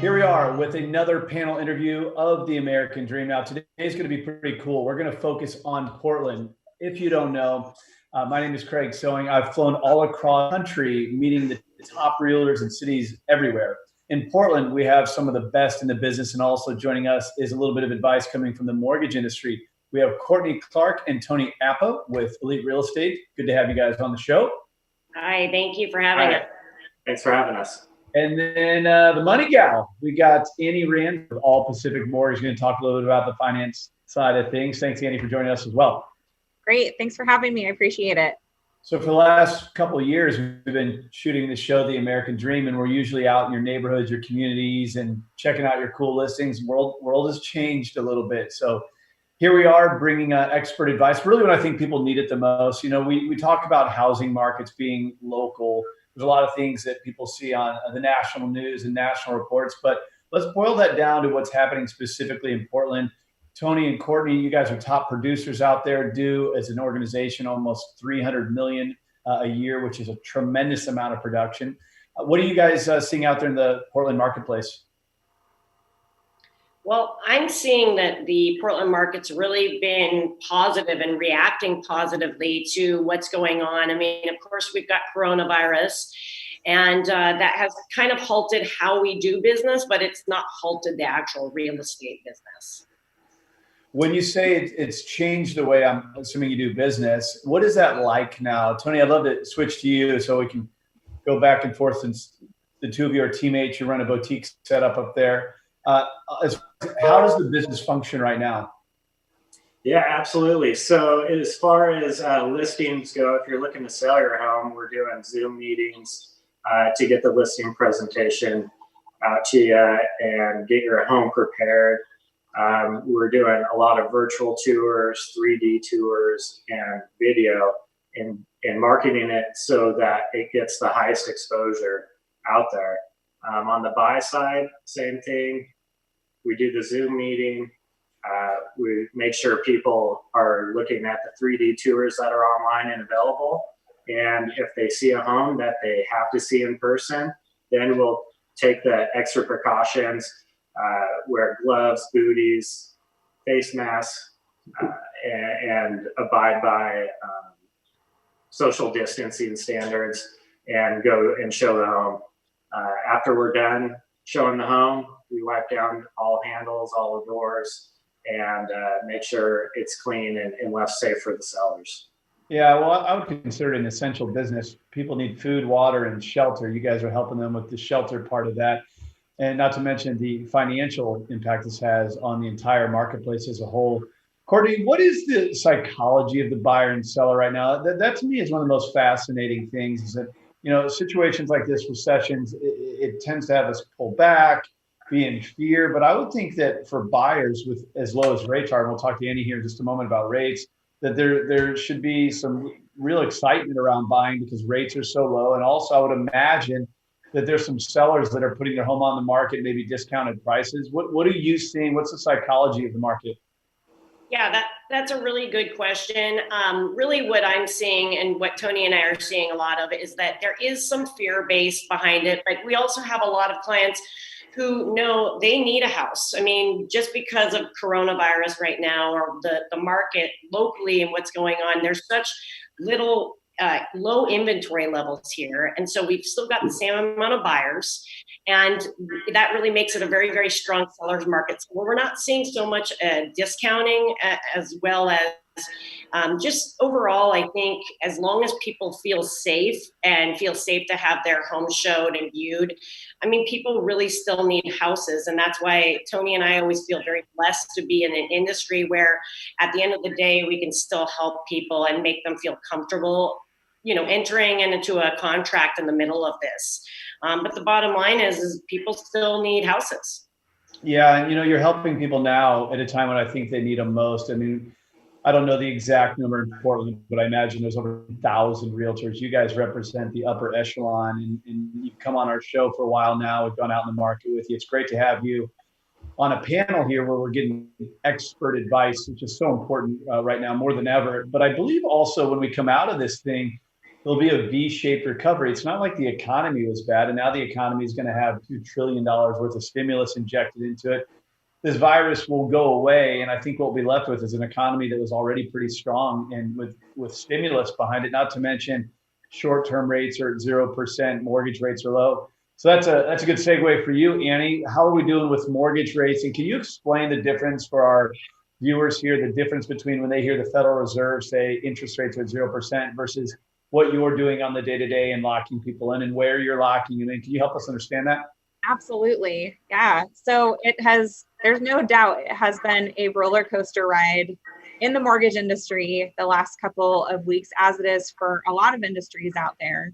Here we are with another panel interview of the American Dream. Now, today is going to be pretty cool. We're going to focus on Portland. If you don't know, my name is Craig Sewing. I've flown all across the country meeting the top realtors in cities everywhere. In Portland, we have some of the best in the business, and also joining us is a little bit of advice coming from the mortgage industry. We have Courtney Clark and Tony Appa with Elite Real Estate. Good to have you guys on the show. Hi, thank you for having us. Thanks for having us. And then the money gal, we got Annie Rand of All Pacific Mortgage, going to talk a little bit about the finance side of things. Thanks, Annie, for joining us as well. Great. Thanks for having me. I appreciate it. So for the last couple of years, we've been shooting the show, The American Dream, and we're usually out in your neighborhoods, your communities, and checking out your cool listings. World has changed a little bit. So here we are bringing expert advice, really when I think people need it the most. You know, we talk about housing markets being local. There's a lot of things that people see on the national news and national reports, but let's boil that down to what's happening specifically in Portland. Tony and Courtney, you guys are top producers out there, do as an organization almost $300 million a year, which is a tremendous amount of production. What are you guys seeing out there in the Portland marketplace? Well, I'm seeing that the Portland market's really been positive and reacting positively to what's going on. I mean, of course, we've got coronavirus, and that has kind of halted how we do business, but it's not halted the actual real estate business. When you say it's changed the way I'm assuming you do business, what is that like now? Tony, I'd love to switch to you so we can go back and forth, since the two of you are teammates. You run a boutique setup up there. How does the business function right now? Yeah, absolutely. So as far as listings go, if you're looking to sell your home, we're doing Zoom meetings to get the listing presentation out to you and get your home prepared. We're doing a lot of virtual tours, 3D tours, and video, and marketing it so that it gets the highest exposure out there. On the buy side, same thing. We do the Zoom meeting. We make sure people are looking at the 3D tours that are online and available. And if they see a home that they have to see in person, then we'll take the extra precautions, wear gloves, booties, face masks, and abide by social distancing standards, and go and show the home. After we're done showing the home, we wipe down all handles, all the doors, and make sure it's clean and left safe for the sellers. Yeah, well, I would consider it an essential business. People need food, water, and shelter. You guys are helping them with the shelter part of that. And not to mention the financial impact this has on the entire marketplace as a whole. Courtney, what is the psychology of the buyer and seller right now? That to me is one of the most fascinating things, is that, you know, situations like this, recessions, it tends to have us pull back, be in fear. But I would think that for buyers with as low as rates are, and we'll talk to Andy here in just a moment about rates, that there should be some real excitement around buying because rates are so low. And also I would imagine that there's some sellers that are putting their home on the market, maybe discounted prices. What are you seeing? What's the psychology of the market? Yeah, that's a really good question. Really what I'm seeing, and what Tony and I are seeing a lot of, is that there is some fear base behind it, but we also have a lot of clients who know they need a house. I mean, just because of coronavirus right now, or the market locally and what's going on, there's such little low inventory levels here. And so we've still got the same amount of buyers, and that really makes it a very, very strong seller's market. So we're not seeing so much discounting, as well as just overall, I think as long as people feel safe and feel safe to have their home showed and viewed, I mean, people really still need houses. And that's why Tony and I always feel very blessed to be in an industry where at the end of the day, we can still help people and make them feel comfortable, you know, entering into a contract in the middle of this. But the bottom line is people still need houses. Yeah, and you know, you're helping people now at a time when I think they need them most. I mean, I don't know the exact number in Portland, but I imagine there's over 1,000 realtors. You guys represent the upper echelon, and you've come on our show for a while now. We've gone out in the market with you. It's great to have you on a panel here where we're getting expert advice, which is so important right now more than ever. But I believe also when we come out of this thing, there'll be a V-shaped recovery. It's not like the economy was bad, and now the economy is going to have $2 trillion worth of stimulus injected into it. This virus will go away, and I think what we'll be left with is an economy that was already pretty strong and with stimulus behind it, not to mention short-term rates are at 0%, mortgage rates are low. So that's a good segue for you, Annie. How are we doing with mortgage rates? And can you explain the difference for our viewers here, the difference between when they hear the Federal Reserve say interest rates are at 0% versus what you're doing on the day-to-day and locking people in and where you're locking them in? Can you help us understand that? Absolutely. Yeah. So there's no doubt it has been a roller coaster ride in the mortgage industry the last couple of weeks, as it is for a lot of industries out there.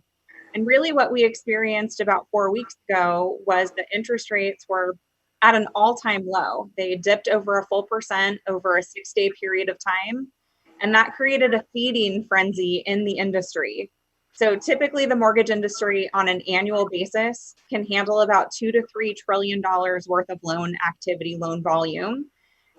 And really what we experienced about 4 weeks ago was that interest rates were at an all-time low. They dipped over a full percent over a 6-day period of time. And that created a feeding frenzy in the industry. So typically the mortgage industry on an annual basis can handle about $2 to $3 trillion worth of loan activity, loan volume.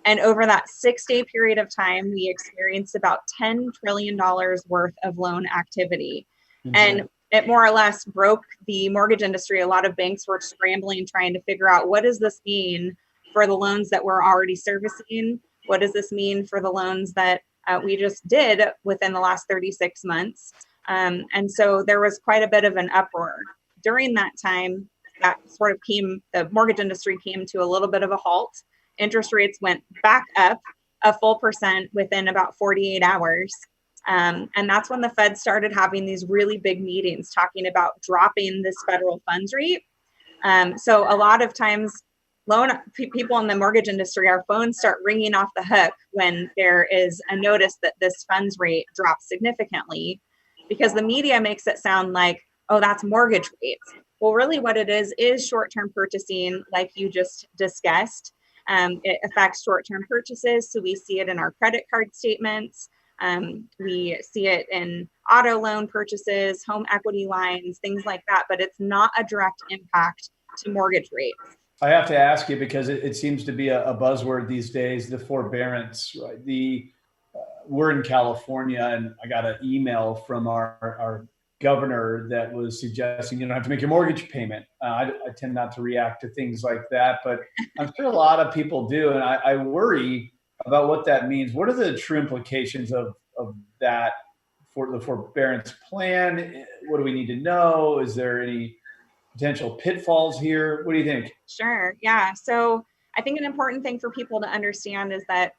And over that 6-day period of time, we experienced about $10 trillion worth of loan activity. Mm-hmm. And it more or less broke the mortgage industry. A lot of banks were scrambling, trying to figure out, what does this mean for the loans that we're already servicing? What does this mean for the loans that we just did within the last 36 months? And so there was quite a bit of an uproar. During that time, the mortgage industry came to a little bit of a halt. Interest rates went back up a full percent within about 48 hours. And that's when the Fed started having these really big meetings talking about dropping this federal funds rate. So a lot of times people in the mortgage industry, our phones start ringing off the hook when there is a notice that this funds rate drops significantly, because the media makes it sound like, oh, that's mortgage rates. Well, really what it is short-term purchasing, like you just discussed. It affects short-term purchases. So we see it in our credit card statements. We see it in auto loan purchases, home equity lines, things like that, but it's not a direct impact to mortgage rates. I have to ask you because it seems to be a buzzword these days, the forbearance, right? We're in California, and I got an email from our governor that was suggesting you don't have to make your mortgage payment. I tend not to react to things like that, but I'm sure a lot of people do. And I worry about what that means. What are the true implications of that for the forbearance plan? What do we need to know? Is there any potential pitfalls here? What do you think? Sure. Yeah. So I think an important thing for people to understand is that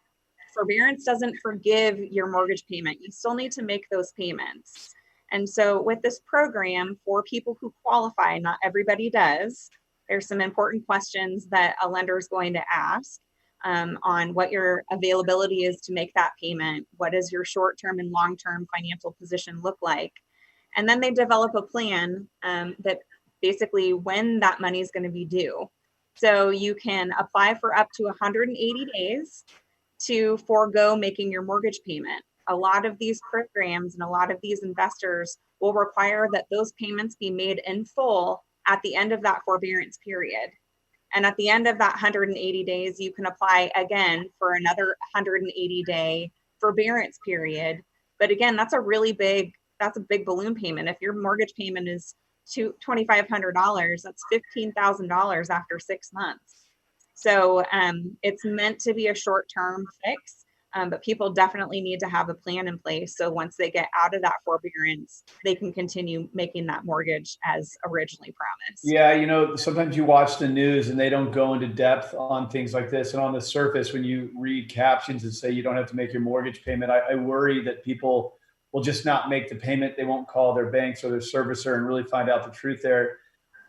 forbearance doesn't forgive your mortgage payment. You still need to make those payments. And so with this program, for people who qualify, not everybody does, there's some important questions that a lender is going to ask on what your availability is to make that payment. What does your short-term and long-term financial position look like? And then they develop a plan that basically when that money is going to be due. So you can apply for up to 180 days to forego making your mortgage payment. A lot of these programs and a lot of these investors will require that those payments be made in full at the end of that forbearance period. And at the end of that 180 days, you can apply again for another 180-day forbearance period. But again, that's a big balloon payment. If your mortgage payment is $2,500, that's $15,000 after 6 months. So it's meant to be a short-term fix, but people definitely need to have a plan in place. So once they get out of that forbearance, they can continue making that mortgage as originally promised. Yeah, sometimes you watch the news and they don't go into depth on things like this. And on the surface, when you read captions that say you don't have to make your mortgage payment, I worry that people will just not make the payment. They won't call their banks or their servicer and really find out the truth there.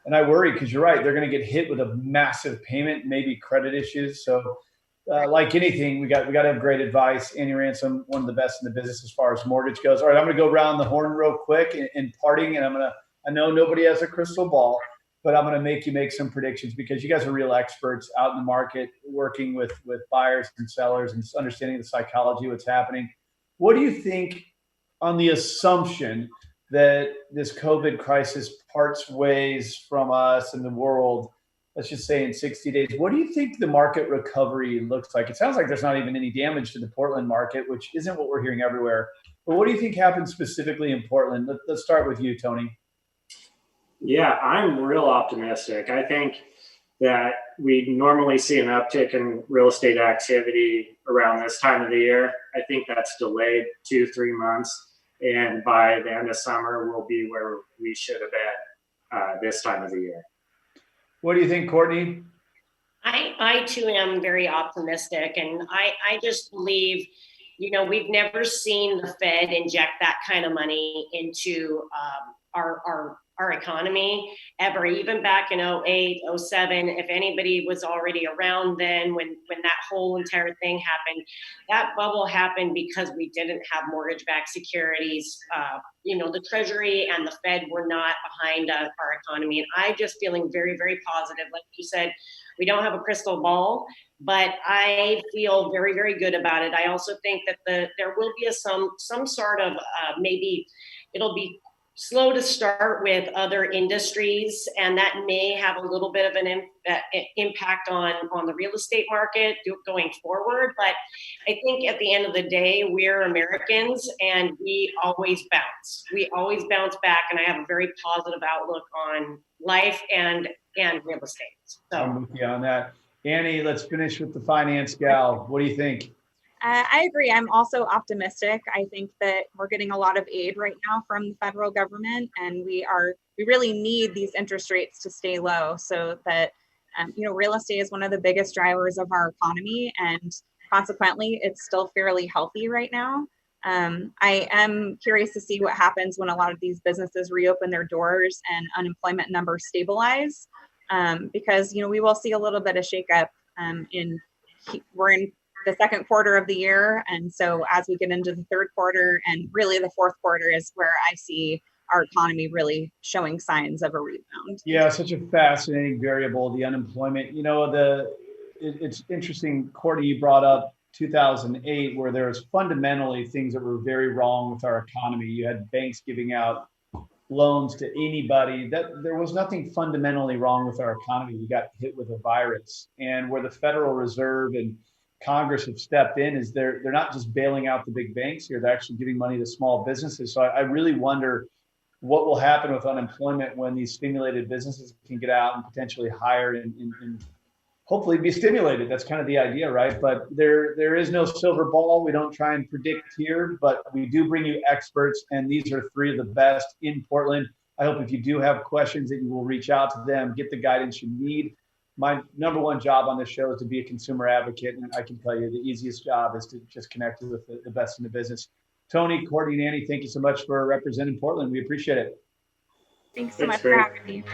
And I worry because you're right, they're going to get hit with a massive payment, maybe credit issues. So like anything, we got to have great advice. Annie Ransom, one of the best in the business as far as mortgage goes. All right, I'm going to go around the horn real quick in parting, and I know nobody has a crystal ball, but I'm going to make you make some predictions because you guys are real experts out in the market, working with buyers and sellers and understanding the psychology of what's happening. What do you think on the assumption that this COVID crisis parts ways from us and the world, let's just say in 60 days, what do you think the market recovery looks like? It sounds like there's not even any damage to the Portland market, which isn't what we're hearing everywhere. But what do you think happened specifically in Portland? Let's start with you, Tony. Yeah, I'm real optimistic. I think that we normally see an uptick in real estate activity around this time of the year. I think that's delayed 2-3 months. And by the end of summer, we'll be where we should have been this time of the year. What do you think, Courtney? I too am very optimistic, and I just believe, we've never seen the Fed inject that kind of money into our economy ever, even back in 08, 07. If anybody was already around then when that whole entire thing happened, that bubble happened because we didn't have mortgage-backed securities. The Treasury and the Fed were not behind our economy. And I just feeling very, very positive. Like you said, we don't have a crystal ball, but I feel very, very good about it. I also think that there will be some sort of maybe it'll be slow to start with other industries, and that may have a little bit of an impact on the real estate market going forward. But I think at the end of the day, we're Americans, and we always bounce. We always bounce back, and I have a very positive outlook on life and real estate. So I'm with you on that. Annie, let's finish with the finance gal. What do you think? I agree. I'm also optimistic. I think that we're getting a lot of aid right now from the federal government, and we really need these interest rates to stay low so that, real estate is one of the biggest drivers of our economy, and consequently, it's still fairly healthy right now. I am curious to see what happens when a lot of these businesses reopen their doors and unemployment numbers stabilize, because, we will see a little bit of shakeup. We're in the second quarter of the year. And so as we get into the third quarter and really the fourth quarter is where I see our economy really showing signs of a rebound. Yeah, such a fascinating variable, the unemployment. It's interesting, Courtney, you brought up 2008, where there was fundamentally things that were very wrong with our economy. You had banks giving out loans to anybody. There was nothing fundamentally wrong with our economy. We got hit with a virus. And where the Federal Reserve and Congress have stepped in is they're not just bailing out the big banks here, they're actually giving money to small businesses. So I really wonder what will happen with unemployment when these stimulated businesses can get out and potentially hire and hopefully be stimulated. That's kind of the idea, right? But there is no silver ball. We don't try and predict here, but we do bring you experts, and these are 3 of the best in Portland. I hope if you do have questions that you will reach out to them, get the guidance you need. My number one job on this show is to be a consumer advocate, and I can tell you the easiest job is to just connect with the best in the business. Tony, Courtney, and Annie, thank you so much for representing Portland. We appreciate it. Thanks so much for having me.